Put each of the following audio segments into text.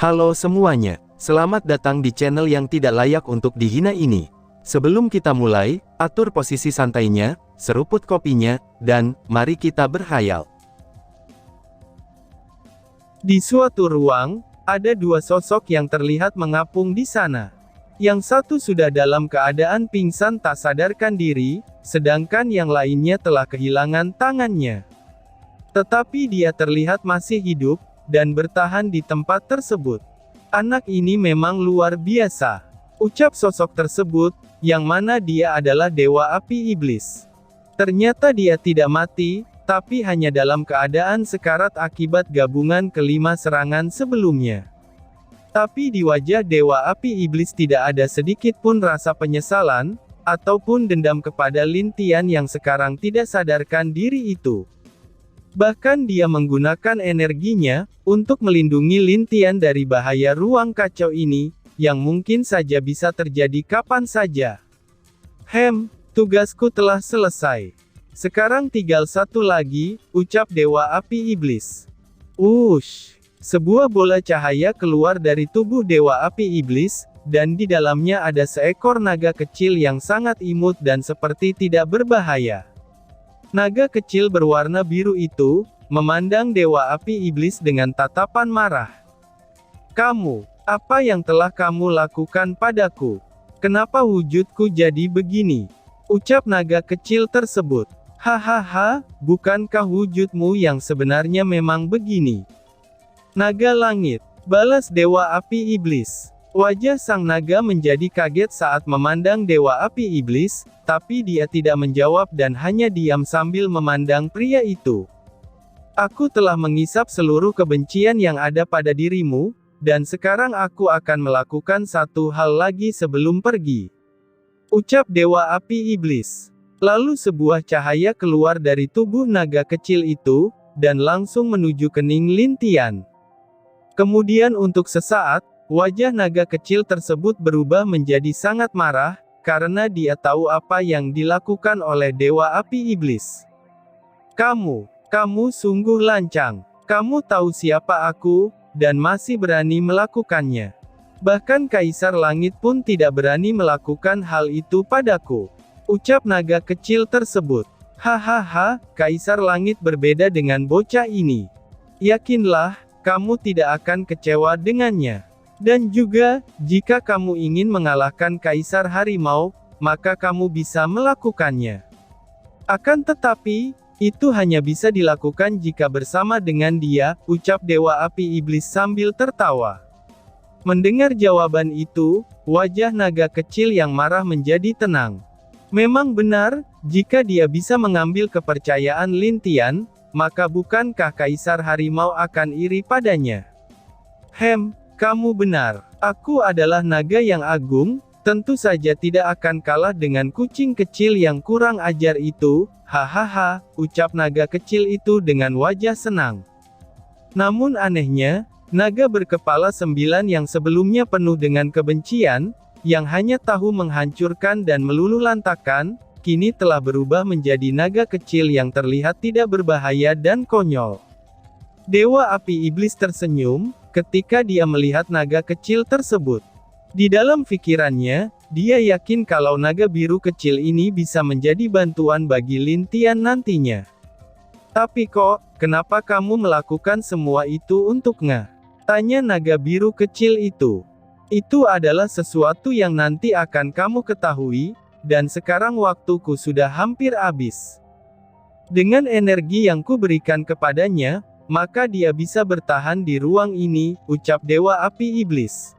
Halo semuanya, selamat datang di channel yang tidak layak untuk dihina ini. Sebelum kita mulai, atur posisi santainya, seruput kopinya, dan mari kita berkhayal. Di suatu ruang, ada dua sosok yang terlihat mengapung di sana. Yang satu sudah dalam keadaan pingsan tak sadarkan diri, sedangkan yang lainnya telah kehilangan tangannya. Tetapi dia terlihat masih hidup, dan bertahan di tempat tersebut. Anak ini memang luar biasa, ucap sosok tersebut, yang mana dia adalah Dewa Api Iblis. Ternyata dia tidak mati, tapi hanya dalam keadaan sekarat akibat gabungan kelima serangan sebelumnya. Tapi di wajah Dewa Api Iblis tidak ada sedikit pun rasa penyesalan, ataupun dendam kepada Lin Tian yang sekarang tidak sadarkan diri itu. Bahkan dia menggunakan energinya, untuk melindungi Lin Tian dari bahaya ruang kacau ini, yang mungkin saja bisa terjadi kapan saja. Tugasku telah selesai. Sekarang tinggal satu lagi, ucap Dewa Api Iblis. Sebuah bola cahaya keluar dari tubuh Dewa Api Iblis, dan di dalamnya ada seekor naga kecil yang sangat imut dan seperti tidak berbahaya. Naga kecil berwarna biru itu, memandang Dewa Api Iblis dengan tatapan marah. Kamu, apa yang telah kamu lakukan padaku? Kenapa wujudku jadi begini? Ucap naga kecil tersebut. Hahaha, bukankah wujudmu yang sebenarnya memang begini? Naga langit, balas Dewa Api Iblis. Wajah sang naga menjadi kaget saat memandang Dewa Api Iblis, tapi dia tidak menjawab dan hanya diam sambil memandang pria itu. Aku telah mengisap seluruh kebencian yang ada pada dirimu, dan sekarang aku akan melakukan satu hal lagi sebelum pergi. Ucap Dewa Api Iblis. Lalu sebuah cahaya keluar dari tubuh naga kecil itu, dan langsung menuju kening Lin Tian. Kemudian untuk sesaat, wajah naga kecil tersebut berubah menjadi sangat marah, karena dia tahu apa yang dilakukan oleh Dewa Api Iblis. Kamu sungguh lancang. Kamu tahu siapa aku, dan masih berani melakukannya. Bahkan Kaisar Langit pun tidak berani melakukan hal itu padaku. Ucap naga kecil tersebut. Hahaha, Kaisar Langit berbeda dengan bocah ini. Yakinlah, kamu tidak akan kecewa dengannya. Dan juga, jika kamu ingin mengalahkan Kaisar Harimau, maka kamu bisa melakukannya. Akan tetapi, itu hanya bisa dilakukan jika bersama dengan dia, ucap Dewa Api Iblis sambil tertawa. Mendengar jawaban itu, wajah naga kecil yang marah menjadi tenang. Memang benar, jika dia bisa mengambil kepercayaan Lin Tian, maka bukankah Kaisar Harimau akan iri padanya? Kamu benar. Aku adalah naga yang agung, tentu saja tidak akan kalah dengan kucing kecil yang kurang ajar itu. Hahaha, ucap naga kecil itu dengan wajah senang. Namun anehnya, naga berkepala 9 yang sebelumnya penuh dengan kebencian, yang hanya tahu menghancurkan dan meluluhlantakkan, kini telah berubah menjadi naga kecil yang terlihat tidak berbahaya dan konyol. Dewa Api Iblis tersenyum, ketika dia melihat naga kecil tersebut. Di dalam pikirannya, dia yakin kalau naga biru kecil ini bisa menjadi bantuan bagi Lin Tian nantinya. Tapi kok, kenapa kamu melakukan semua itu untuknya? Tanya naga biru kecil itu. Itu adalah sesuatu yang nanti akan kamu ketahui, dan sekarang waktuku sudah hampir habis. Dengan energi yang kuberikan kepadanya, maka dia bisa bertahan di ruang ini, ucap Dewa Api Iblis.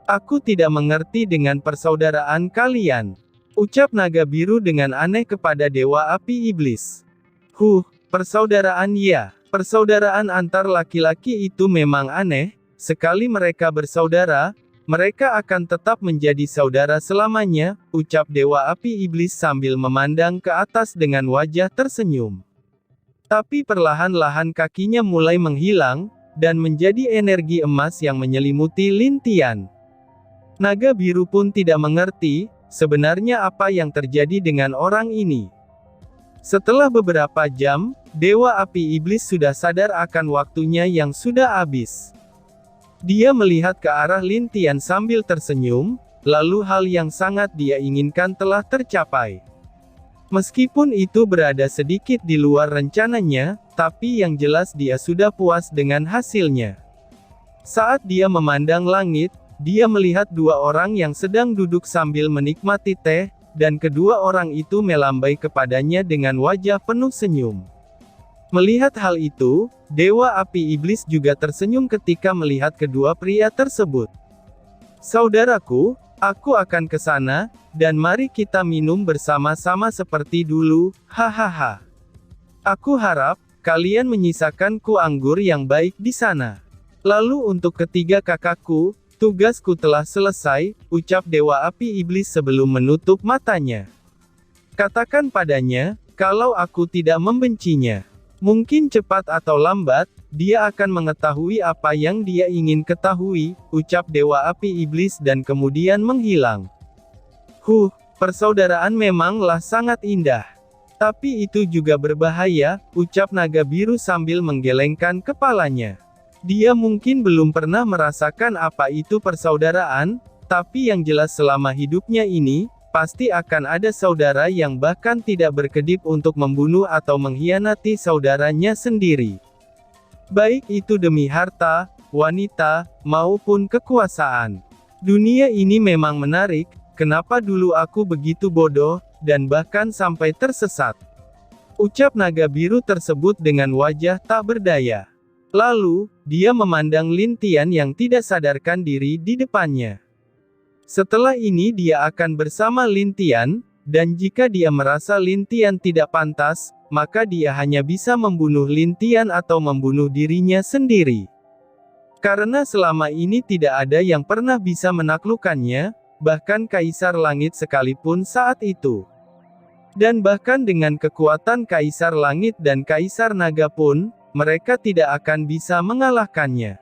Aku tidak mengerti dengan persaudaraan kalian, ucap naga biru dengan aneh kepada Dewa Api Iblis. Persaudaraan ya, persaudaraan antar laki-laki itu memang aneh, sekali mereka bersaudara, mereka akan tetap menjadi saudara selamanya, ucap Dewa Api Iblis sambil memandang ke atas dengan wajah tersenyum. Tapi perlahan-lahan kakinya mulai menghilang, dan menjadi energi emas yang menyelimuti Lin Tian. Naga biru pun tidak mengerti, sebenarnya apa yang terjadi dengan orang ini. Setelah beberapa jam, Dewa Api Iblis sudah sadar akan waktunya yang sudah habis. Dia melihat ke arah Lin Tian sambil tersenyum, lalu hal yang sangat dia inginkan telah tercapai. Meskipun itu berada sedikit di luar rencananya, tapi yang jelas dia sudah puas dengan hasilnya. Saat dia memandang langit, dia melihat dua orang yang sedang duduk sambil menikmati teh, dan kedua orang itu melambai kepadanya dengan wajah penuh senyum. Melihat hal itu, Dewa Api Iblis juga tersenyum ketika melihat kedua pria tersebut. "Saudaraku, aku akan ke sana, dan mari kita minum bersama-sama seperti dulu, hahaha. Aku harap, kalian menyisakanku anggur yang baik di sana. Lalu untuk ketiga kakakku, tugasku telah selesai," ucap Dewa Api Iblis sebelum menutup matanya. "Katakan padanya, kalau aku tidak membencinya. Mungkin cepat atau lambat, dia akan mengetahui apa yang dia ingin ketahui," ucap Dewa Api Iblis dan kemudian menghilang. Persaudaraan memanglah sangat indah. Tapi itu juga berbahaya," ucap naga biru sambil menggelengkan kepalanya. Dia mungkin belum pernah merasakan apa itu persaudaraan, tapi yang jelas selama hidupnya ini, pasti akan ada saudara yang bahkan tidak berkedip untuk membunuh atau mengkhianati saudaranya sendiri. Baik itu demi harta, wanita, maupun kekuasaan. Dunia ini memang menarik, kenapa dulu aku begitu bodoh, dan bahkan sampai tersesat. Ucap naga biru tersebut dengan wajah tak berdaya. Lalu, dia memandang Lin Tian yang tidak sadarkan diri di depannya. Setelah ini dia akan bersama Lin Tian, dan jika dia merasa Lin Tian tidak pantas, maka dia hanya bisa membunuh Lin Tian atau membunuh dirinya sendiri. Karena selama ini tidak ada yang pernah bisa menaklukkannya, bahkan Kaisar Langit sekalipun saat itu. Dan bahkan dengan kekuatan Kaisar Langit dan Kaisar Naga pun, mereka tidak akan bisa mengalahkannya.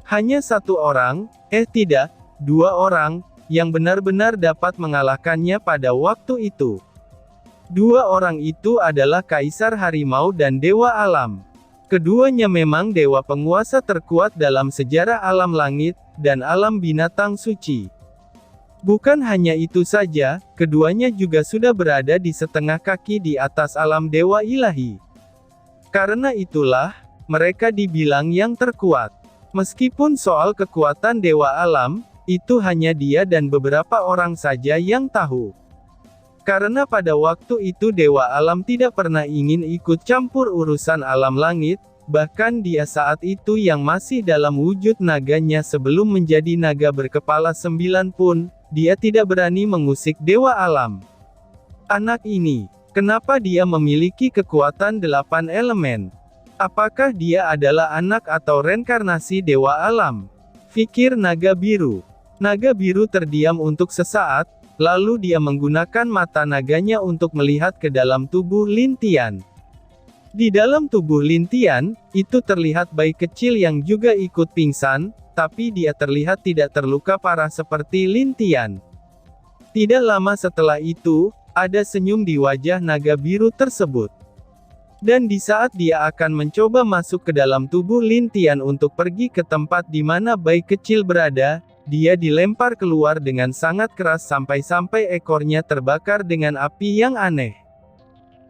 Hanya satu orang, tidak, dua orang, yang benar-benar dapat mengalahkannya pada waktu itu. Dua orang itu adalah Kaisar Harimau dan Dewa Alam. Keduanya memang dewa penguasa terkuat dalam sejarah alam langit, dan alam binatang suci. Bukan hanya itu saja, keduanya juga sudah berada di setengah kaki di atas alam dewa ilahi. Karena itulah, mereka dibilang yang terkuat. Meskipun soal kekuatan dewa alam, itu hanya dia dan beberapa orang saja yang tahu. Karena pada waktu itu Dewa Alam tidak pernah ingin ikut campur urusan alam langit, bahkan dia saat itu yang masih dalam wujud naganya sebelum menjadi naga berkepala 9 pun, dia tidak berani mengusik Dewa Alam. Anak ini, kenapa dia memiliki kekuatan 8 elemen? Apakah dia adalah anak atau reinkarnasi Dewa Alam? Pikir naga biru. Naga biru terdiam untuk sesaat, lalu dia menggunakan mata naganya untuk melihat ke dalam tubuh Lin Tian. Di dalam tubuh Lin Tian, itu terlihat bayi kecil yang juga ikut pingsan, tapi dia terlihat tidak terluka parah seperti Lin Tian. Tidak lama setelah itu, ada senyum di wajah naga biru tersebut. Dan di saat dia akan mencoba masuk ke dalam tubuh Lin Tian untuk pergi ke tempat di mana bayi kecil berada, dia dilempar keluar dengan sangat keras sampai-sampai ekornya terbakar dengan api yang aneh.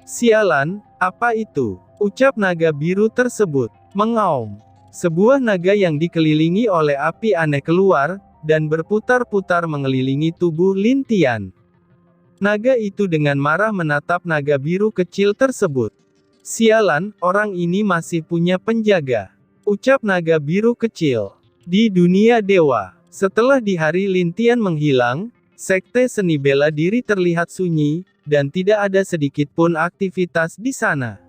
"Sialan, apa itu?" ucap naga biru tersebut. Mengaum. Sebuah naga yang dikelilingi oleh api aneh keluar, dan berputar-putar mengelilingi tubuh Lin Tian. Naga itu dengan marah menatap naga biru kecil tersebut. "Sialan, orang ini masih punya penjaga," ucap naga biru kecil. Di dunia dewa, setelah di hari Lin Tian menghilang, sekte seni bela diri terlihat sunyi, dan tidak ada sedikit pun aktivitas di sana.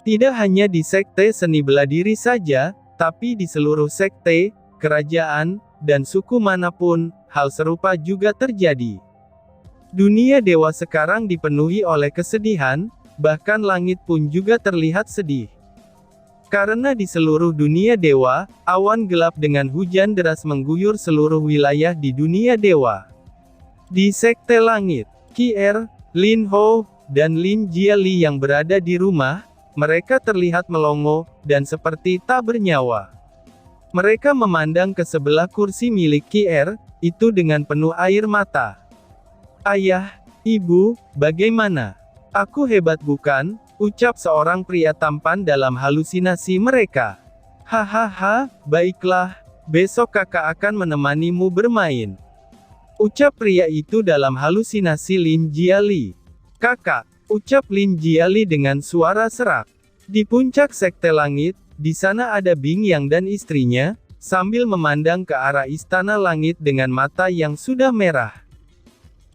Tidak hanya di sekte seni bela diri saja, tapi di seluruh sekte, kerajaan, dan suku manapun, hal serupa juga terjadi. Dunia dewa sekarang dipenuhi oleh kesedihan, bahkan langit pun juga terlihat sedih. Karena di seluruh dunia dewa, awan gelap dengan hujan deras mengguyur seluruh wilayah di dunia dewa. Di sekte langit, Kier, Lin Ho, dan Lin Jiali yang berada di rumah, mereka terlihat melongo, dan seperti tak bernyawa. Mereka memandang ke sebelah kursi milik Kier, itu dengan penuh air mata. Ayah, ibu, bagaimana? Aku hebat bukan? Ucap seorang pria tampan dalam halusinasi mereka. Hahaha, baiklah, besok kakak akan menemanimu bermain. Ucap pria itu dalam halusinasi Lin Jiali. Kakak, ucap Lin Jiali dengan suara serak. Di puncak sekte langit, di sana ada Bing Yang dan istrinya, sambil memandang ke arah istana langit dengan mata yang sudah merah.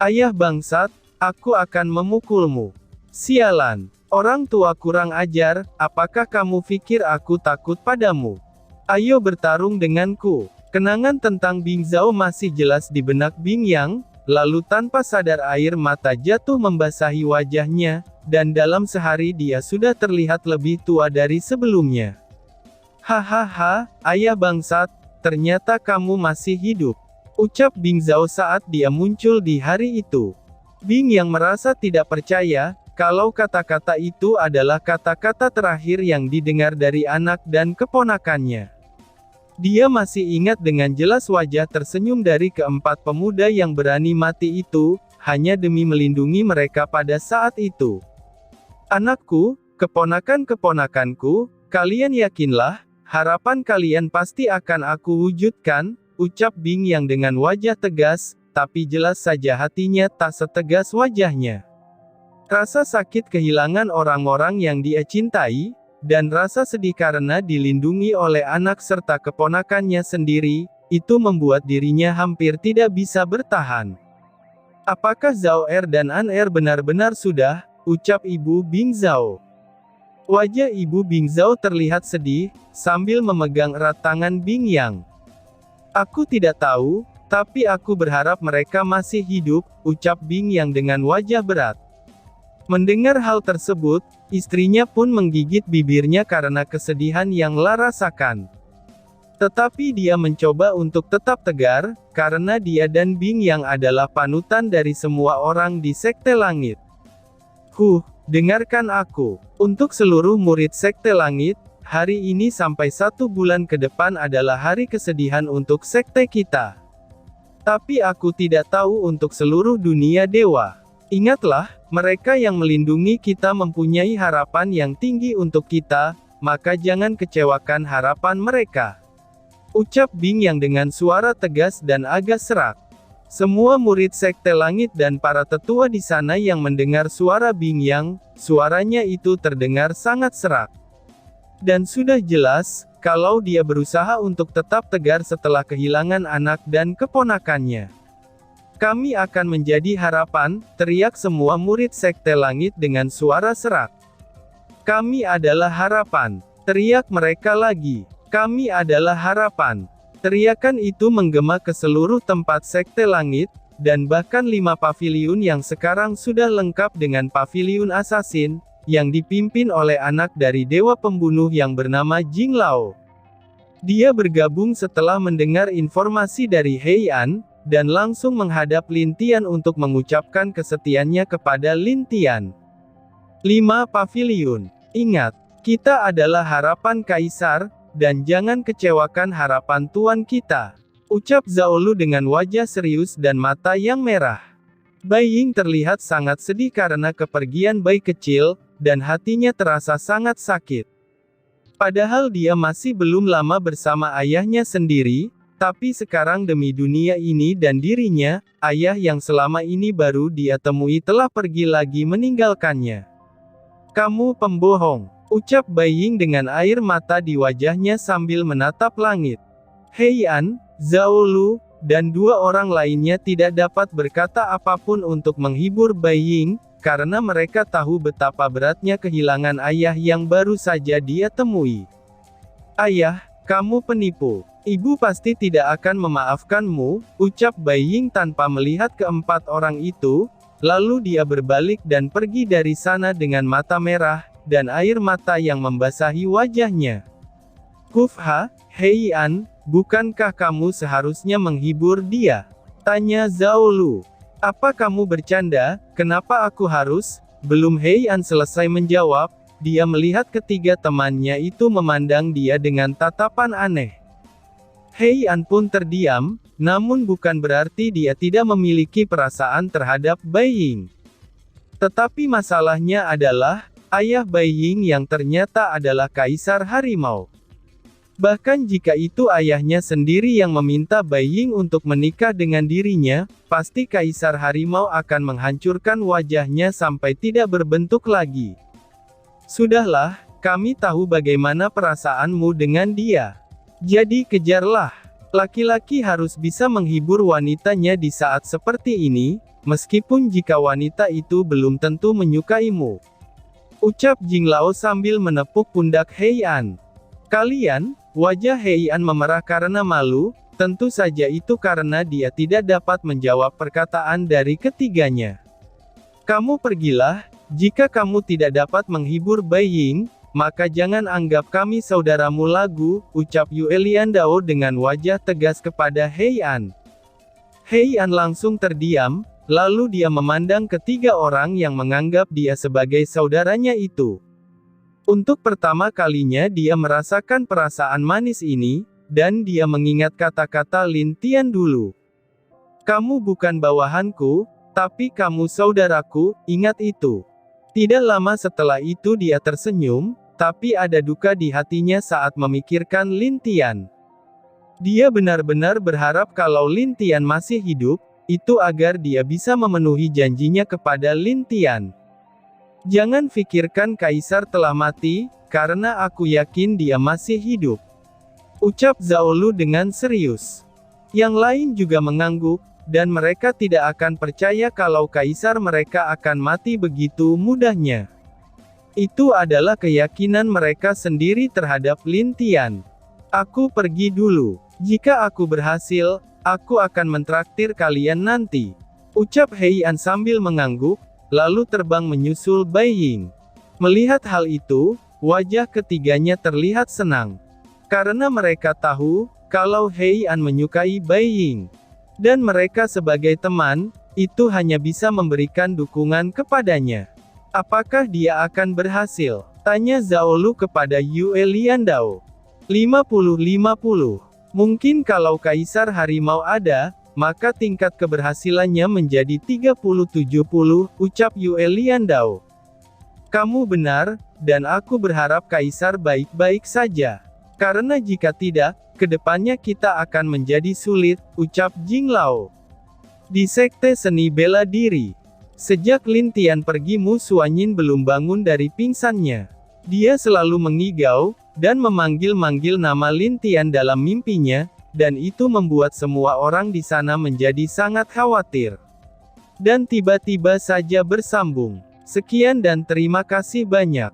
Ayah bangsat, aku akan memukulmu. Sialan. Orang tua kurang ajar, apakah kamu pikir aku takut padamu? Ayo bertarung denganku. Kenangan tentang Bing Zhao masih jelas di benak Bing Yang, lalu tanpa sadar air mata jatuh membasahi wajahnya, dan dalam sehari dia sudah terlihat lebih tua dari sebelumnya. Hahaha, ayah bangsat, ternyata kamu masih hidup. Ucap Bing Zhao saat dia muncul di hari itu. Bing Yang merasa tidak percaya, kalau kata-kata itu adalah kata-kata terakhir yang didengar dari anak dan keponakannya. Dia masih ingat dengan jelas wajah tersenyum dari keempat pemuda yang berani mati itu, hanya demi melindungi mereka pada saat itu. Anakku, keponakan-keponakanku, kalian yakinlah, harapan kalian pasti akan aku wujudkan, ucap Bing Yang dengan wajah tegas, tapi jelas saja hatinya tak setegas wajahnya. Rasa sakit kehilangan orang-orang yang dia cintai, dan rasa sedih karena dilindungi oleh anak serta keponakannya sendiri, itu membuat dirinya hampir tidak bisa bertahan. Apakah Zhao Er dan An Er benar-benar sudah, ucap Ibu Bing Zhao. Wajah Ibu Bing Zhao terlihat sedih, sambil memegang erat tangan Bing Yang. Aku tidak tahu, tapi aku berharap mereka masih hidup, ucap Bing Yang dengan wajah berat. Mendengar hal tersebut, istrinya pun menggigit bibirnya karena kesedihan yang ia rasakan. Tetapi dia mencoba untuk tetap tegar, karena dia dan Bing Yang adalah panutan dari semua orang di Sekte Langit. Dengarkan aku. Untuk seluruh murid Sekte Langit, hari ini sampai 1 bulan ke depan adalah hari kesedihan untuk sekte kita. Tapi aku tidak tahu untuk seluruh dunia dewa. Ingatlah, mereka yang melindungi kita mempunyai harapan yang tinggi untuk kita, maka jangan kecewakan harapan mereka. Ucap Bing Yang dengan suara tegas dan agak serak. Semua murid Sekte Langit dan para tetua di sana yang mendengar suara Bing Yang, suaranya itu terdengar sangat serak. Dan sudah jelas, kalau dia berusaha untuk tetap tegar setelah kehilangan anak dan keponakannya. Kami akan menjadi harapan, teriak semua murid Sekte Langit dengan suara serak. Kami adalah harapan, teriak mereka lagi. Kami adalah harapan. Teriakan itu menggema ke seluruh tempat Sekte Langit, dan bahkan 5 paviliun yang sekarang sudah lengkap dengan paviliun Assassin, yang dipimpin oleh anak dari dewa pembunuh yang bernama Jing Lao. Dia bergabung setelah mendengar informasi dari Heian, dan langsung menghadap Lin Tian untuk mengucapkan kesetiaannya kepada Lin Tian. 5 paviliun. Ingat, kita adalah harapan Kaisar, dan jangan kecewakan harapan Tuan kita. Ucap Zhao Lu dengan wajah serius dan mata yang merah. Bai Ying terlihat sangat sedih karena kepergian bayi kecil, dan hatinya terasa sangat sakit. Padahal dia masih belum lama bersama ayahnya sendiri, tapi sekarang demi dunia ini dan dirinya, ayah yang selama ini baru dia temui telah pergi lagi meninggalkannya. Kamu pembohong, ucap Bai Ying dengan air mata di wajahnya sambil menatap langit. Heian, Zhao Lu, dan 2 orang lainnya tidak dapat berkata apapun untuk menghibur Bai Ying, karena mereka tahu betapa beratnya kehilangan ayah yang baru saja dia temui. Ayah, kamu penipu. Ibu pasti tidak akan memaafkanmu, ucap Bai Ying tanpa melihat keempat orang itu, lalu dia berbalik dan pergi dari sana dengan mata merah, dan air mata yang membasahi wajahnya. Heian, bukankah kamu seharusnya menghibur dia? Tanya Zhao Lu. Apa kamu bercanda, kenapa aku harus? Belum Heian selesai menjawab, dia melihat ketiga temannya itu memandang dia dengan tatapan aneh. Hei An pun terdiam, namun bukan berarti dia tidak memiliki perasaan terhadap Bai Ying. Tetapi masalahnya adalah, ayah Bai Ying yang ternyata adalah Kaisar Harimau. Bahkan jika itu ayahnya sendiri yang meminta Bai Ying untuk menikah dengan dirinya, pasti Kaisar Harimau akan menghancurkan wajahnya sampai tidak berbentuk lagi. Sudahlah, kami tahu bagaimana perasaanmu dengan dia. Jadi kejarlah. Laki-laki harus bisa menghibur wanitanya di saat seperti ini, meskipun jika wanita itu belum tentu menyukaimu. Ucap Jinglao sambil menepuk pundak Hei An. Kalian, wajah Hei An memerah karena malu, tentu saja itu karena dia tidak dapat menjawab perkataan dari ketiganya. Kamu pergilah, jika kamu tidak dapat menghibur Bai Ying, maka jangan anggap kami saudaramu lagu, ucap Yue Liandao dengan wajah tegas kepada Hei An. Hei An langsung terdiam, lalu dia memandang ketiga orang yang menganggap dia sebagai saudaranya itu. Untuk pertama kalinya dia merasakan perasaan manis ini, dan dia mengingat kata-kata Lin Tian dulu. Kamu bukan bawahanku, tapi kamu saudaraku, ingat itu. Tidak lama setelah itu dia tersenyum, tapi ada duka di hatinya saat memikirkan Lin Tian. Dia benar-benar berharap kalau Lin Tian masih hidup, itu agar dia bisa memenuhi janjinya kepada Lin Tian. Jangan pikirkan Kaisar telah mati, karena aku yakin dia masih hidup. Ucap Zhao Lu dengan serius. Yang lain juga mengangguk, dan mereka tidak akan percaya kalau Kaisar mereka akan mati begitu mudahnya. Itu adalah keyakinan mereka sendiri terhadap Lin Tian. Aku pergi dulu. Jika aku berhasil, aku akan mentraktir kalian nanti. Ucap Hei An sambil mengangguk, lalu terbang menyusul Bai Ying. Melihat hal itu, wajah ketiganya terlihat senang. Karena mereka tahu, kalau Hei An menyukai Bai Ying. Dan mereka sebagai teman, itu hanya bisa memberikan dukungan kepadanya. Apakah dia akan berhasil? Tanya Zhao Lu kepada Yue Liandao. 50-50. Mungkin kalau Kaisar Harimau ada, maka tingkat keberhasilannya menjadi 30-70, ucap Yue Liandao. Kamu benar, dan aku berharap Kaisar baik-baik saja. Karena jika tidak, kedepannya kita akan menjadi sulit, ucap Jinglao. Di Sekte Seni Bela Diri. Sejak Lin Tian pergi Mu Suanyin belum bangun dari pingsannya. Dia selalu mengigau, dan memanggil-manggil nama Lin Tian dalam mimpinya, dan itu membuat semua orang di sana menjadi sangat khawatir. Dan tiba-tiba saja bersambung. Sekian dan terima kasih banyak.